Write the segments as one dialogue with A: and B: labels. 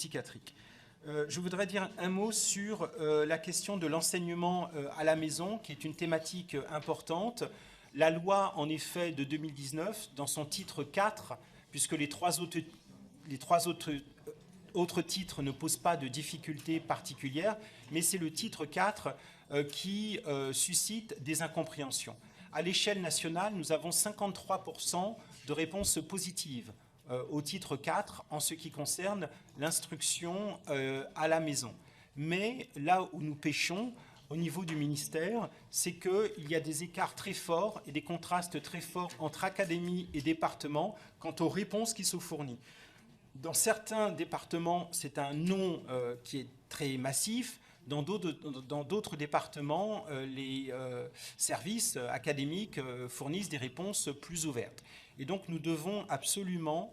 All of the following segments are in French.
A: psychiatrique. Je voudrais dire un mot sur la question de l'enseignement à la maison, qui est une thématique importante. La loi, en effet, de 2019, dans son titre 4, puisque les trois autres titres ne posent pas de difficultés particulières, mais c'est le titre 4 qui suscite des incompréhensions. À l'échelle nationale, nous avons 53% de réponses positives au titre 4 en ce qui concerne l'instruction à la maison. Mais là où nous pêchons au niveau du ministère, c'est qu'il y a des écarts très forts et des contrastes très forts entre académie et département quant aux réponses qui sont fournies. Dans certains départements, c'est un non qui est très massif. Dans d'autres départements, les services académiques fournissent des réponses plus ouvertes. Et donc nous devons absolument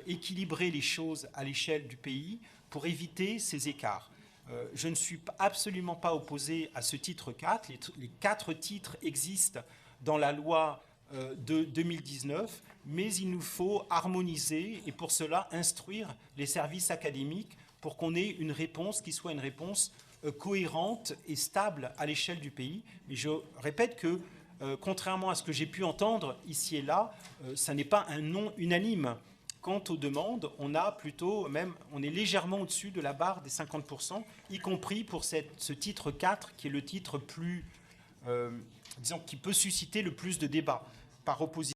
A: équilibrer les choses à l'échelle du pays pour éviter ces écarts. Je ne suis absolument pas opposé à ce titre 4. Les 4 titres existent dans la loi de 2019, mais il nous faut harmoniser et pour cela instruire les services académiques pour qu'on ait une réponse qui soit une réponse cohérente et stable à l'échelle du pays. Mais je répète que, contrairement à ce que j'ai pu entendre ici et là, ça n'est pas un non unanime. Quant aux demandes, on est légèrement au-dessus de la barre des 50%, y compris pour ce titre 4, qui est le titre plus, disons, qui peut susciter le plus de débats par opposition.